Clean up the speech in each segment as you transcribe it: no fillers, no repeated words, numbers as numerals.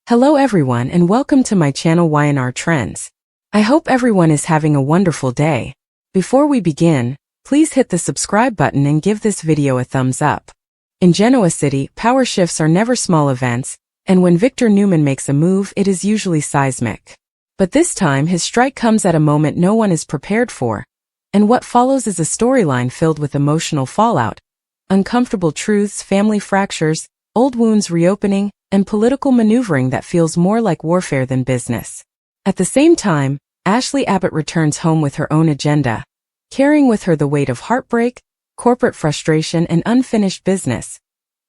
Hello everyone and welcome to my channel Y&R Trends. I hope everyone is having a wonderful day. Before we begin, please hit the subscribe button and give this video a thumbs up. In Genoa City, power shifts are never small events, and when Victor Newman makes a move it is usually seismic. But this time his strike comes at a moment no one is prepared for, and what follows is a storyline filled with emotional fallout, uncomfortable truths, family fractures, old wounds reopening, and political maneuvering that feels more like warfare than business. At the same time, Ashley Abbott returns home with her own agenda, carrying with her the weight of heartbreak, corporate frustration, and unfinished business,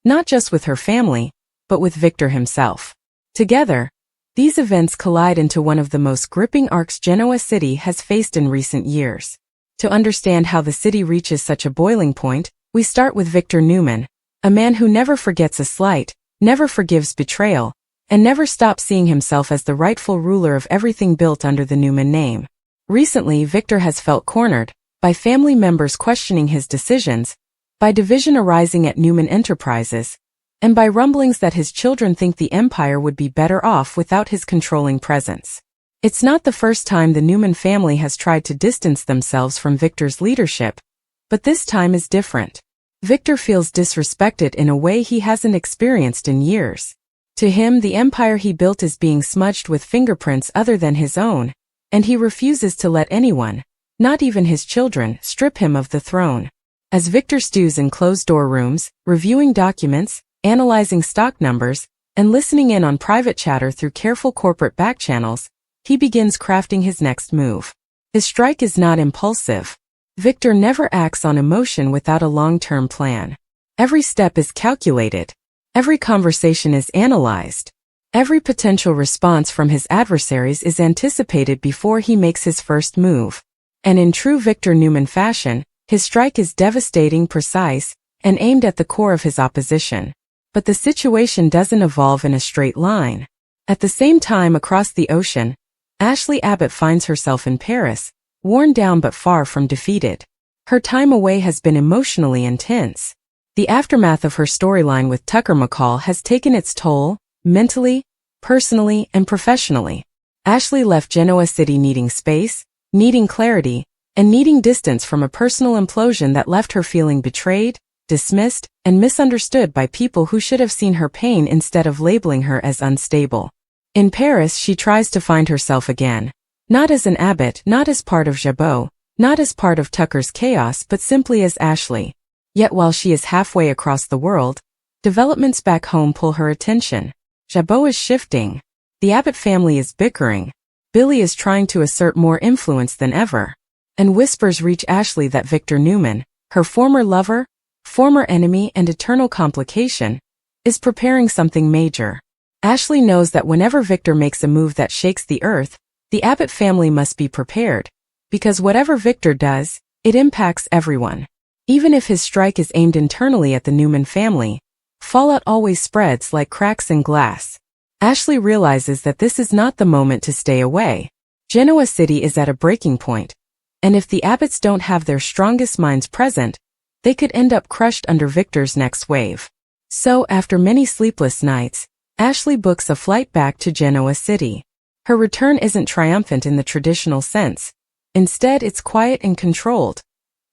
not just with her family, but with Victor himself. Together, these events collide into one of the most gripping arcs Genoa City has faced in recent years. To understand how the city reaches such a boiling point, we start with Victor Newman, a man who never forgets a slight, never forgives betrayal, and never stops seeing himself as the rightful ruler of everything built under the Newman name. Recently, Victor has felt cornered, by family members questioning his decisions, by division arising at Newman Enterprises, and by rumblings that his children think the empire would be better off without his controlling presence. It's not the first time the Newman family has tried to distance themselves from Victor's leadership, but this time is different. Victor feels disrespected in a way he hasn't experienced in years. To him, the empire he built is being smudged with fingerprints other than his own, and he refuses to let anyone, not even his children, strip him of the throne. As Victor stews in closed-door rooms, reviewing documents, analyzing stock numbers, and listening in on private chatter through careful corporate backchannels, he begins crafting his next move. His strike is not impulsive. Victor never acts on emotion without a long-term plan. Every step is calculated. Every conversation is analyzed. Every potential response from his adversaries is anticipated before he makes his first move. And in true Victor Newman fashion, his strike is devastating, precise, and aimed at the core of his opposition. But the situation doesn't evolve in a straight line. At the same time, across the ocean, Ashley Abbott finds herself in Paris, worn down but far from defeated. Her time away has been emotionally intense. The aftermath of her storyline with Tucker McCall has taken its toll, mentally, personally, and professionally. Ashley left Genoa City needing space, needing clarity, and needing distance from a personal implosion that left her feeling betrayed, dismissed, and misunderstood by people who should have seen her pain instead of labeling her as unstable. In Paris, she tries to find herself again. Not as an Abbott, not as part of Abbott, not as part of Tucker's chaos, but simply as Ashley. Yet while she is halfway across the world, developments back home pull her attention. Abbott is shifting. The Abbott family is bickering. Billy is trying to assert more influence than ever. And whispers reach Ashley that Victor Newman, her former lover, former enemy, and eternal complication, is preparing something major. Ashley knows that whenever Victor makes a move that shakes the earth, the Abbott family must be prepared, because whatever Victor does, it impacts everyone. Even if his strike is aimed internally at the Newman family, fallout always spreads like cracks in glass. Ashley realizes that this is not the moment to stay away. Genoa City is at a breaking point, and if the Abbotts don't have their strongest minds present, they could end up crushed under Victor's next wave. So, after many sleepless nights, Ashley books a flight back to Genoa City. Her return isn't triumphant in the traditional sense. Instead, it's quiet and controlled.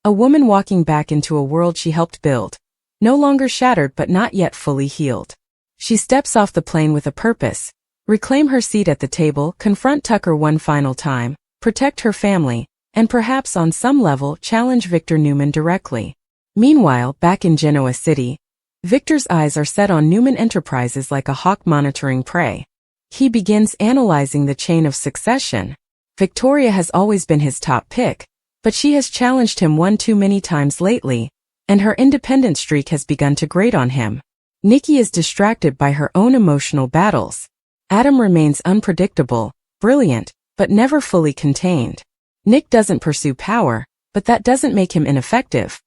A woman walking back into a world she helped build, no longer shattered but not yet fully healed. She steps off the plane with a purpose: reclaim her seat at the table, confront Tucker one final time, protect her family, and perhaps on some level challenge Victor Newman directly. Meanwhile, back in Genoa City, Victor's eyes are set on Newman Enterprises like a hawk monitoring prey. He begins analyzing the chain of succession. Victoria has always been his top pick, but she has challenged him one too many times lately, and her independent streak has begun to grate on him. Nikki is distracted by her own emotional battles. Adam remains unpredictable, brilliant, but never fully contained. Nick doesn't pursue power, but that doesn't make him ineffective.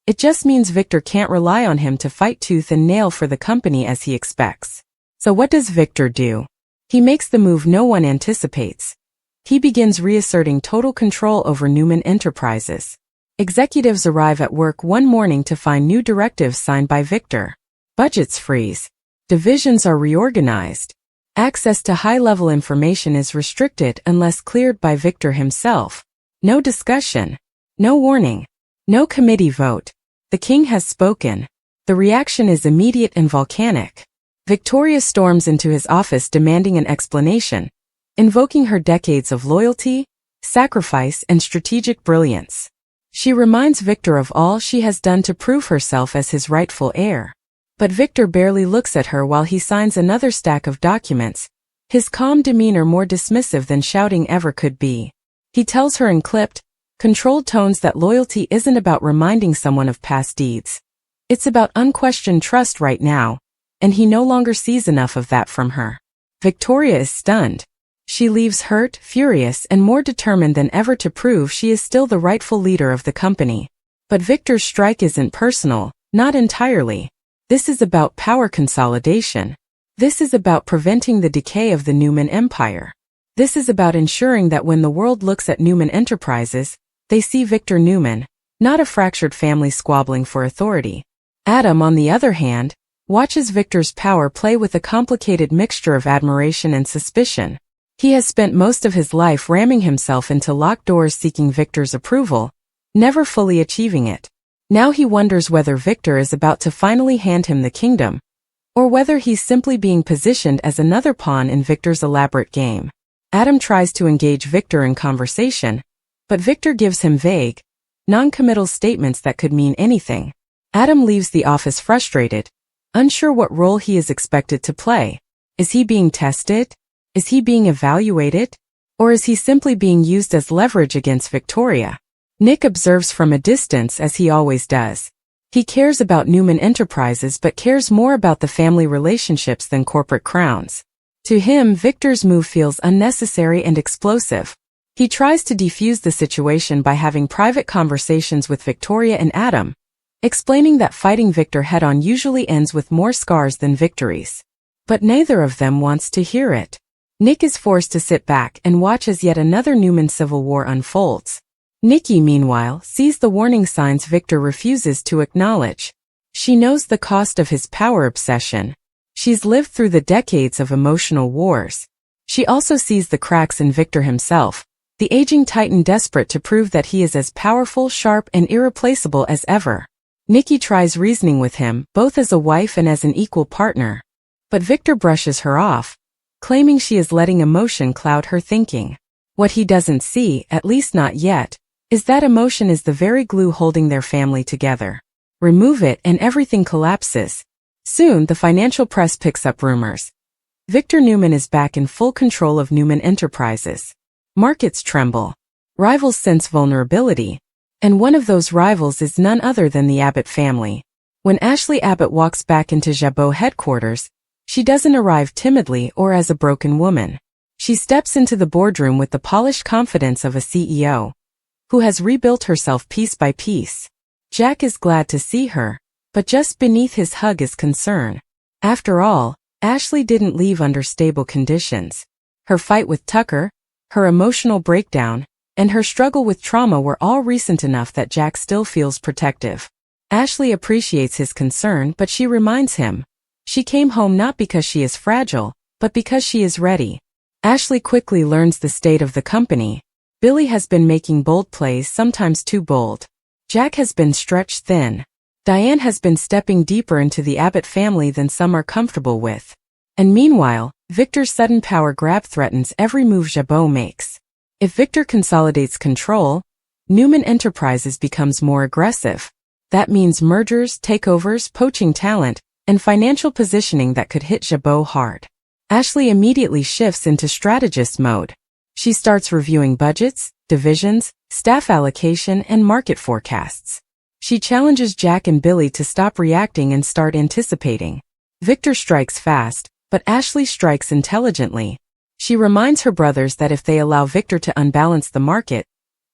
It just means Victor can't rely on him to fight tooth and nail for the company as he expects. So what does Victor do? He makes the move no one anticipates. He begins reasserting total control over Newman Enterprises. Executives arrive at work one morning to find new directives signed by Victor. Budgets freeze. Divisions are reorganized. Access to high-level information is restricted unless cleared by Victor himself. No discussion. No warning. No committee vote. The king has spoken. The reaction is immediate and volcanic. Victoria storms into his office demanding an explanation, invoking her decades of loyalty, sacrifice, and strategic brilliance. She reminds Victor of all she has done to prove herself as his rightful heir. But Victor barely looks at her while he signs another stack of documents, his calm demeanor more dismissive than shouting ever could be. He tells her in clipped, controlled tones that loyalty isn't about reminding someone of past deeds. It's about unquestioned trust right now, and he no longer sees enough of that from her. Victoria is stunned. She leaves hurt, furious, and more determined than ever to prove she is still the rightful leader of the company. But Victor's strike isn't personal, not entirely. This is about power consolidation. This is about preventing the decay of the Newman empire. This is about ensuring that when the world looks at Newman Enterprises, they see Victor Newman, not a fractured family squabbling for authority. Adam, on the other hand, watches Victor's power play with a complicated mixture of admiration and suspicion. He has spent most of his life ramming himself into locked doors seeking Victor's approval, never fully achieving it. Now he wonders whether Victor is about to finally hand him the kingdom, or whether he's simply being positioned as another pawn in Victor's elaborate game. Adam tries to engage Victor in conversation, but Victor gives him vague, non-committal statements that could mean anything. Adam leaves the office frustrated, unsure what role he is expected to play. Is he being tested? Is he being evaluated? Or is he simply being used as leverage against Victoria? Nick observes from a distance as he always does. He cares about Newman Enterprises but cares more about the family relationships than corporate crowns. To him, Victor's move feels unnecessary and explosive. He tries to defuse the situation by having private conversations with Victoria and Adam, explaining that fighting Victor head-on usually ends with more scars than victories. But neither of them wants to hear it. Nick is forced to sit back and watch as yet another Newman civil war unfolds. Nikki, meanwhile, sees the warning signs Victor refuses to acknowledge. She knows the cost of his power obsession. She's lived through the decades of emotional wars. She also sees the cracks in Victor himself, the aging titan desperate to prove that he is as powerful, sharp, and irreplaceable as ever. Nikki tries reasoning with him, both as a wife and as an equal partner. But Victor brushes her off, claiming she is letting emotion cloud her thinking. What he doesn't see, at least not yet, is that emotion is the very glue holding their family together. Remove it and everything collapses. Soon, the financial press picks up rumors. Victor Newman is back in full control of Newman Enterprises. Markets tremble. Rivals sense vulnerability. And one of those rivals is none other than the Abbott family. When Ashley Abbott walks back into Jabot headquarters, she doesn't arrive timidly or as a broken woman. She steps into the boardroom with the polished confidence of a CEO, who has rebuilt herself piece by piece. Jack is glad to see her, but just beneath his hug is concern. After all, Ashley didn't leave under stable conditions. Her fight with Tucker, her emotional breakdown, and her struggle with trauma were all recent enough that Jack still feels protective. Ashley appreciates his concern, but she reminds him, she came home not because she is fragile, but because she is ready. Ashley quickly learns the state of the company. Billy has been making bold plays, sometimes too bold. Jack has been stretched thin. Diane has been stepping deeper into the Abbott family than some are comfortable with. And meanwhile, Victor's sudden power grab threatens every move Jabot makes. If Victor consolidates control, Newman Enterprises becomes more aggressive. That means mergers, takeovers, poaching talent, and financial positioning that could hit Jabot hard. Ashley immediately shifts into strategist mode. She starts reviewing budgets, divisions, staff allocation, and market forecasts. She challenges Jack and Billy to stop reacting and start anticipating. Victor strikes fast, but Ashley strikes intelligently. She reminds her brothers that if they allow Victor to unbalance the market,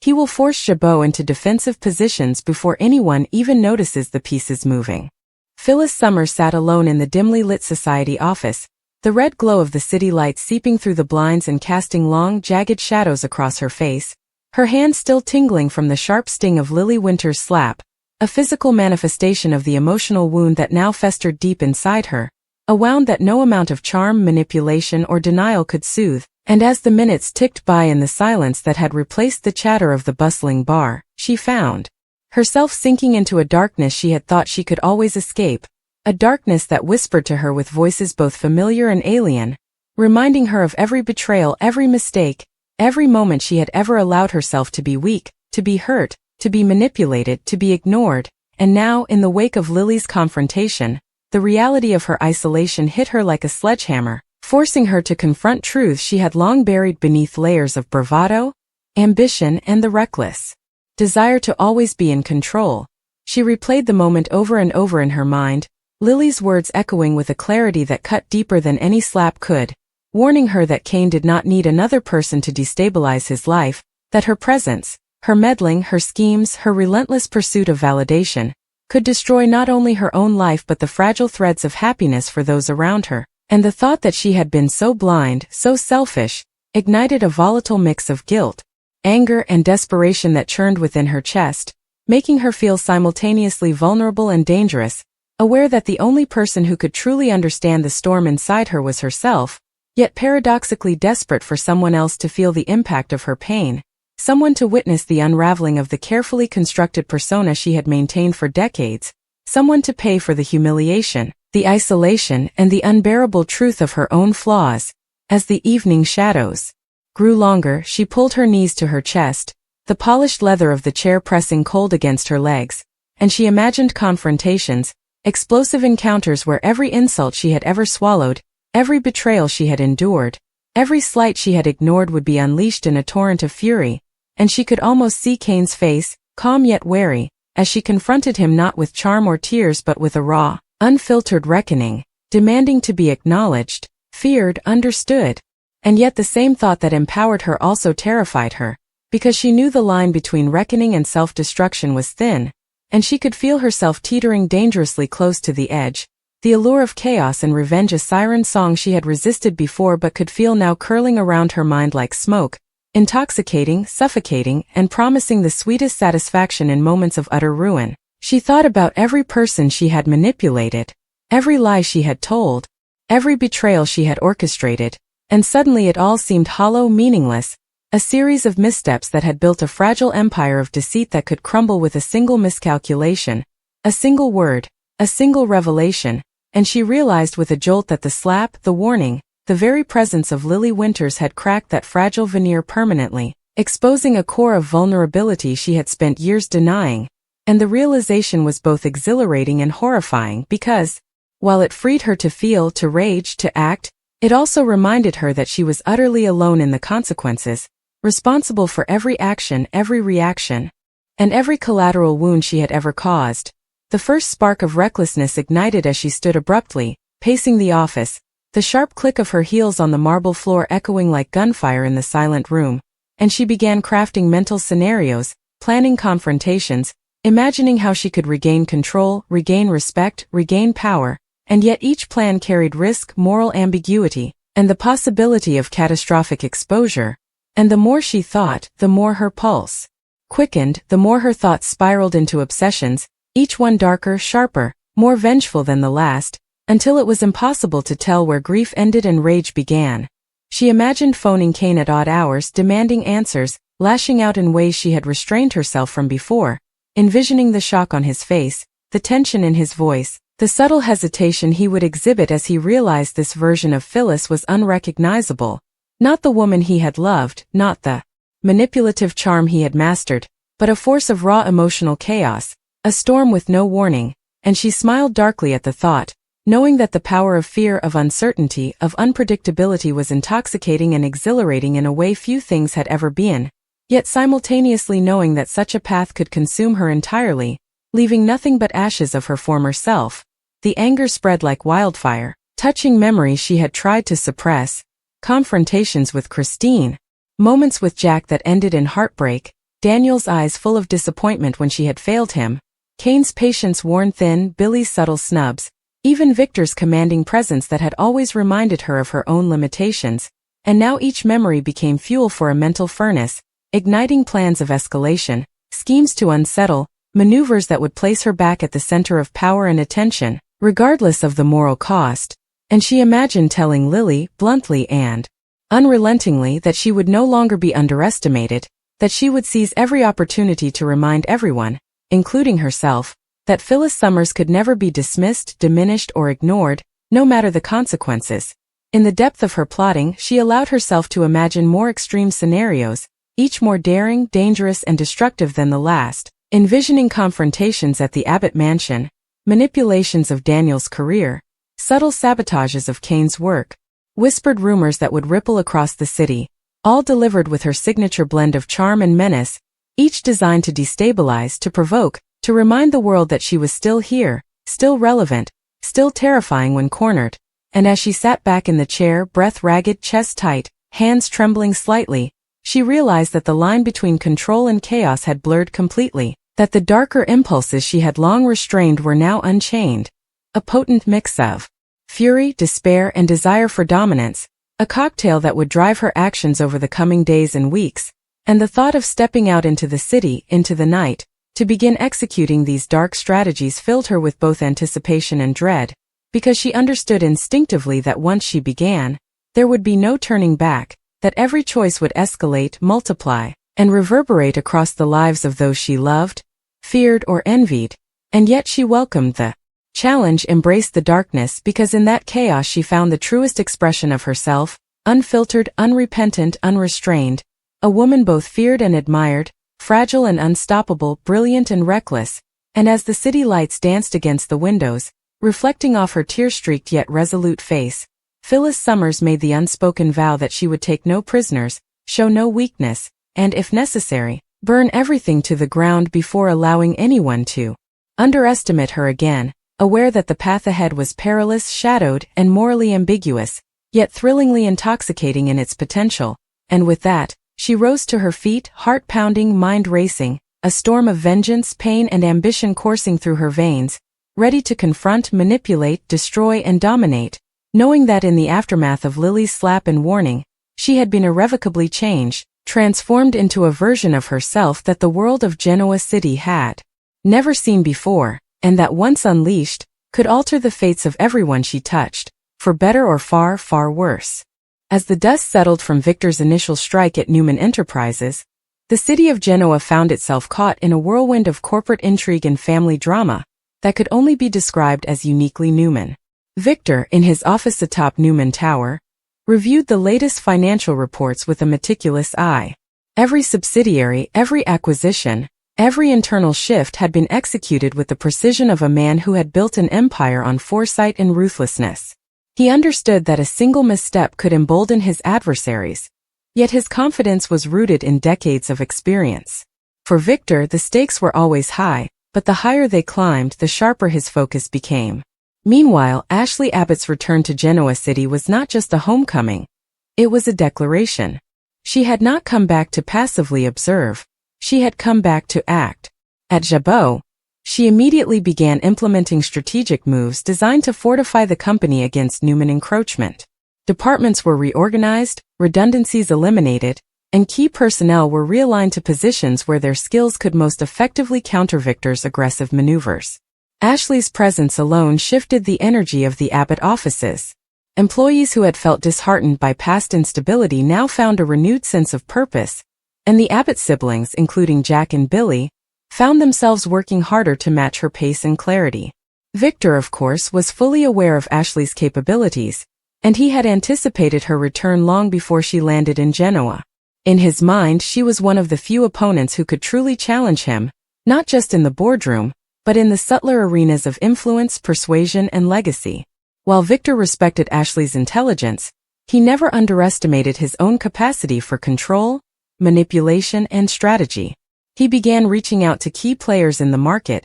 he will force Jabot into defensive positions before anyone even notices the pieces moving. Phyllis Summers sat alone in the dimly lit society office, the red glow of the city lights seeping through the blinds and casting long, jagged shadows across her face, her hand still tingling from the sharp sting of Lily Winter's slap, a physical manifestation of the emotional wound that now festered deep inside her. a wound that no amount of charm, manipulation, or denial could soothe. And as the minutes ticked by in the silence that had replaced the chatter of the bustling bar, she found herself sinking into a darkness she had thought she could always escape, a darkness that whispered to her with voices both familiar and alien, reminding her of every betrayal, every mistake, every moment she had ever allowed herself to be weak, to be hurt, to be manipulated, to be ignored. And now, in the wake of Lily's confrontation, the reality of her isolation hit her like a sledgehammer, forcing her to confront truths she had long buried beneath layers of bravado, ambition, and the reckless desire to always be in control. She replayed the moment over and over in her mind, Lily's words echoing with a clarity that cut deeper than any slap could, warning her that Kane did not need another person to destabilize his life, that her presence, her meddling, her schemes, her relentless pursuit of validation, could destroy not only her own life but the fragile threads of happiness for those around her. And the thought that she had been so blind, so selfish, ignited a volatile mix of guilt, anger, and desperation that churned within her chest, making her feel simultaneously vulnerable and dangerous, aware that the only person who could truly understand the storm inside her was herself, yet paradoxically desperate for someone else to feel the impact of her pain, someone to witness the unraveling of the carefully constructed persona she had maintained for decades, someone to pay for the humiliation, the isolation, and the unbearable truth of her own flaws. As the evening shadows grew longer, she pulled her knees to her chest, the polished leather of the chair pressing cold against her legs, and she imagined confrontations, explosive encounters where every insult she had ever swallowed, every betrayal she had endured, every slight she had ignored would be unleashed in a torrent of fury, and she could almost see Kane's face, calm yet wary, as she confronted him not with charm or tears but with a raw, unfiltered reckoning, demanding to be acknowledged, feared, understood. And yet the same thought that empowered her also terrified her, because she knew the line between reckoning and self-destruction was thin, and she could feel herself teetering dangerously close to the edge, the allure of chaos and revenge, a siren song she had resisted before but could feel now curling around her mind like smoke, intoxicating, suffocating, and promising the sweetest satisfaction in moments of utter ruin. She thought about every person she had manipulated, every lie she had told, every betrayal she had orchestrated, and suddenly it all seemed hollow, meaningless, a series of missteps that had built a fragile empire of deceit that could crumble with a single miscalculation, a single word, a single revelation, and she realized with a jolt that the slap, the warning, the very presence of Lily Winters had cracked that fragile veneer permanently, exposing a core of vulnerability she had spent years denying. And the realization was both exhilarating and horrifying because, while it freed her to feel, to rage, to act, it also reminded her that she was utterly alone in the consequences, responsible for every action, every reaction, and every collateral wound she had ever caused. The first spark of recklessness ignited as she stood abruptly, pacing the office, the sharp click of her heels on the marble floor echoing like gunfire in the silent room, and she began crafting mental scenarios, planning confrontations, imagining how she could regain control, regain respect, regain power, and yet each plan carried risk, moral ambiguity, and the possibility of catastrophic exposure. And the more she thought, the more her pulse quickened, the more her thoughts spiraled into obsessions, each one darker, sharper, more vengeful than the last, until it was impossible to tell where grief ended and rage began. She imagined phoning Kane at odd hours, demanding answers, lashing out in ways she had restrained herself from before, envisioning the shock on his face, the tension in his voice, the subtle hesitation he would exhibit as he realized this version of Phyllis was unrecognizable. Not the woman he had loved, not the manipulative charm he had mastered, but a force of raw emotional chaos, a storm with no warning, and she smiled darkly at the thought, knowing that the power of fear, of uncertainty, of unpredictability was intoxicating and exhilarating in a way few things had ever been, yet simultaneously knowing that such a path could consume her entirely, leaving nothing but ashes of her former self. The anger spread like wildfire, touching memories she had tried to suppress, confrontations with Christine, moments with Jack that ended in heartbreak, Daniel's eyes full of disappointment when she had failed him, Kane's patience worn thin, Billy's subtle snubs, even Victor's commanding presence that had always reminded her of her own limitations, and now each memory became fuel for a mental furnace, igniting plans of escalation, schemes to unsettle, maneuvers that would place her back at the center of power and attention, regardless of the moral cost. and she imagined telling Lily, bluntly and unrelentingly, that she would no longer be underestimated, that she would seize every opportunity to remind everyone, including herself, that Phyllis Summers could never be dismissed, diminished, or ignored, no matter the consequences. In the depth of her plotting, she allowed herself to imagine more extreme scenarios, each more daring, dangerous, and destructive than the last, envisioning confrontations at the Abbott mansion, manipulations of Daniel's career, subtle sabotages of Kane's work, whispered rumors that would ripple across the city, all delivered with her signature blend of charm and menace, each designed to destabilize, to provoke, to remind the world that she was still here, still relevant, still terrifying when cornered. And as she sat back in the chair, breath ragged, chest tight, hands trembling slightly, she realized that the line between control and chaos had blurred completely, that the darker impulses she had long restrained were now unchained. A potent mix of fury, despair, and desire for dominance, a cocktail that would drive her actions over the coming days and weeks, and the thought of stepping out into the city, into the night, to begin executing these dark strategies filled her with both anticipation and dread, because she understood instinctively that once she began, there would be no turning back, that every choice would escalate, multiply, and reverberate across the lives of those she loved, feared, or envied, and yet she welcomed the challenge, embraced the darkness, because in that chaos she found the truest expression of herself, unfiltered, unrepentant, unrestrained, a woman both feared and admired, fragile and unstoppable, brilliant and reckless, and as the city lights danced against the windows, reflecting off her tear-streaked yet resolute face, Phyllis Summers made the unspoken vow that she would take no prisoners, show no weakness, and, if necessary, burn everything to the ground before allowing anyone to underestimate her again, aware that the path ahead was perilous, shadowed, and morally ambiguous, yet thrillingly intoxicating in its potential. And with that, she rose to her feet, heart pounding, mind racing, a storm of vengeance, pain, and ambition coursing through her veins, ready to confront, manipulate, destroy, and dominate, knowing that in the aftermath of Lily's slap and warning, she had been irrevocably changed, transformed into a version of herself that the world of Genoa City had never seen before, and that once unleashed, could alter the fates of everyone she touched, for better or far, far worse. As the dust settled from Victor's initial strike at Newman Enterprises, the city of Genoa found itself caught in a whirlwind of corporate intrigue and family drama that could only be described as uniquely Newman. Victor, in his office atop Newman Tower, reviewed the latest financial reports with a meticulous eye. Every subsidiary, every acquisition, every internal shift had been executed with the precision of a man who had built an empire on foresight and ruthlessness. He understood that a single misstep could embolden his adversaries, yet his confidence was rooted in decades of experience. For Victor, the stakes were always high, but the higher they climbed, the sharper his focus became. Meanwhile, Ashley Abbott's return to Genoa City was not just a homecoming. It was a declaration. She had not come back to passively observe. She had come back to act. At Jabot, she immediately began implementing strategic moves designed to fortify the company against Newman encroachment. Departments were reorganized, redundancies eliminated, and key personnel were realigned to positions where their skills could most effectively counter Victor's aggressive maneuvers. Ashley's presence alone shifted the energy of the Abbott offices. Employees who had felt disheartened by past instability now found a renewed sense of purpose, and the Abbott siblings, including Jack and Billy, found themselves working harder to match her pace and clarity. Victor, of course, was fully aware of Ashley's capabilities, and he had anticipated her return long before she landed in Genoa. In his mind, she was one of the few opponents who could truly challenge him, not just in the boardroom, but in the subtler arenas of influence, persuasion, and legacy. While Victor respected Ashley's intelligence, he never underestimated his own capacity for control, manipulation, and strategy. He began reaching out to key players in the market,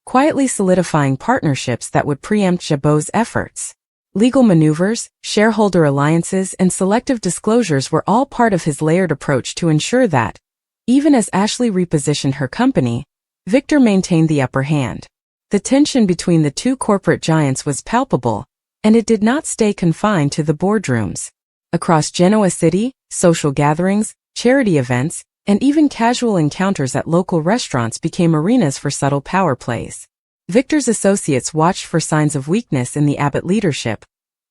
quietly solidifying partnerships that would preempt Jabot's efforts. Legal maneuvers, shareholder alliances, and selective disclosures were all part of his layered approach to ensure that, even as Ashley repositioned her company, Victor maintained the upper hand. The tension between the two corporate giants was palpable, and it did not stay confined to the boardrooms. Across Genoa City, social gatherings, charity events, and even casual encounters at local restaurants became arenas for subtle power plays. Victor's associates watched for signs of weakness in the Abbott leadership,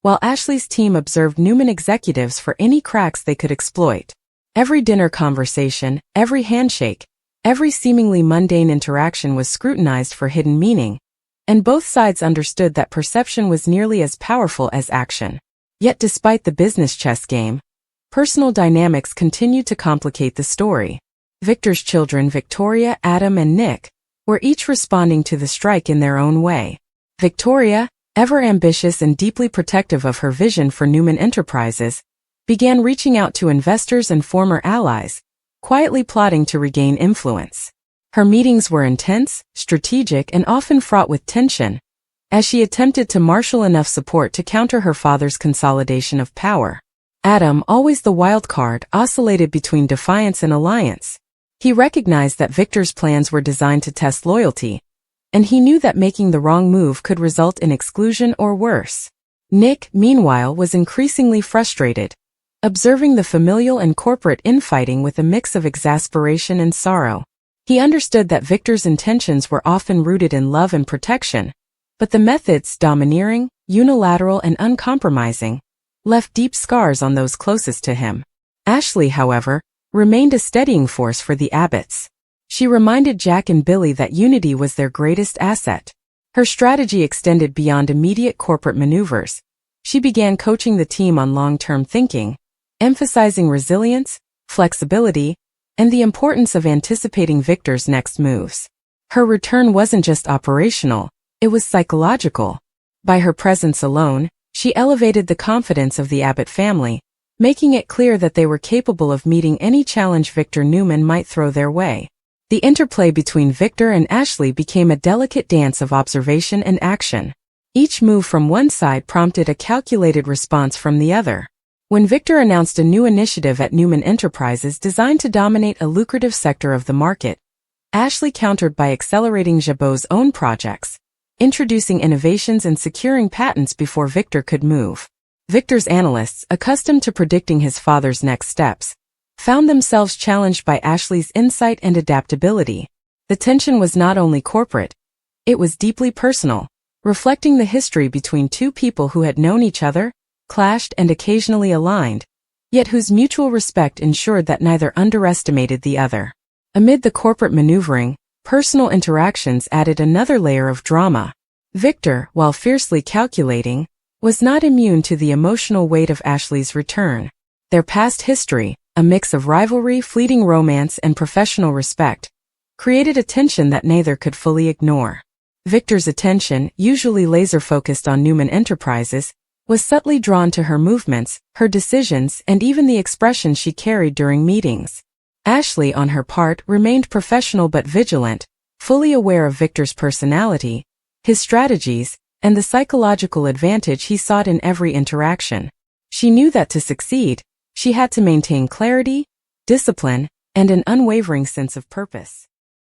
while Ashley's team observed Newman executives for any cracks they could exploit. Every dinner conversation, every handshake, every seemingly mundane interaction was scrutinized for hidden meaning, and both sides understood that perception was nearly as powerful as action. Yet despite the business chess game, personal dynamics continued to complicate the story. Victor's children, Victoria, Adam, and Nick, were each responding to the strike in their own way. Victoria, ever ambitious and deeply protective of her vision for Newman Enterprises, began reaching out to investors and former allies, quietly plotting to regain influence. Her meetings were intense, strategic, and often fraught with tension, as she attempted to marshal enough support to counter her father's consolidation of power. Adam, always the wild card, oscillated between defiance and alliance. He recognized that Victor's plans were designed to test loyalty, and he knew that making the wrong move could result in exclusion or worse. Nick, meanwhile, was increasingly frustrated, observing the familial and corporate infighting with a mix of exasperation and sorrow. He understood that Victor's intentions were often rooted in love and protection, but the methods, domineering, unilateral, and uncompromising, left deep scars on those closest to him. Ashley, however, remained a steadying force for the Abbotts. She reminded Jack and Billy that unity was their greatest asset. Her strategy extended beyond immediate corporate maneuvers. She began coaching the team on long-term thinking, emphasizing resilience, flexibility, and the importance of anticipating Victor's next moves. Her return wasn't just operational, it was psychological. By her presence alone, she elevated the confidence of the Abbott family, making it clear that they were capable of meeting any challenge Victor Newman might throw their way. The interplay between Victor and Ashley became a delicate dance of observation and action. Each move from one side prompted a calculated response from the other. When Victor announced a new initiative at Newman Enterprises designed to dominate a lucrative sector of the market, Ashley countered by accelerating Jabot's own projects, introducing innovations and securing patents before Victor could move. Victor's analysts, accustomed to predicting his father's next steps, found themselves challenged by Ashley's insight and adaptability. The tension was not only corporate, it was deeply personal, reflecting the history between two people who had known each other, clashed, and occasionally aligned, yet whose mutual respect ensured that neither underestimated the other. Amid the corporate maneuvering, personal interactions added another layer of drama. Victor, while fiercely calculating, was not immune to the emotional weight of Ashley's return. Their past history, a mix of rivalry, fleeting romance, and professional respect, created a tension that neither could fully ignore. Victor's attention, usually laser-focused on Newman Enterprises, was subtly drawn to her movements, her decisions, and even the expression she carried during meetings. Ashley, on her part, remained professional but vigilant, fully aware of Victor's personality, his strategies, and the psychological advantage he sought in every interaction. She knew that to succeed, she had to maintain clarity, discipline, and an unwavering sense of purpose.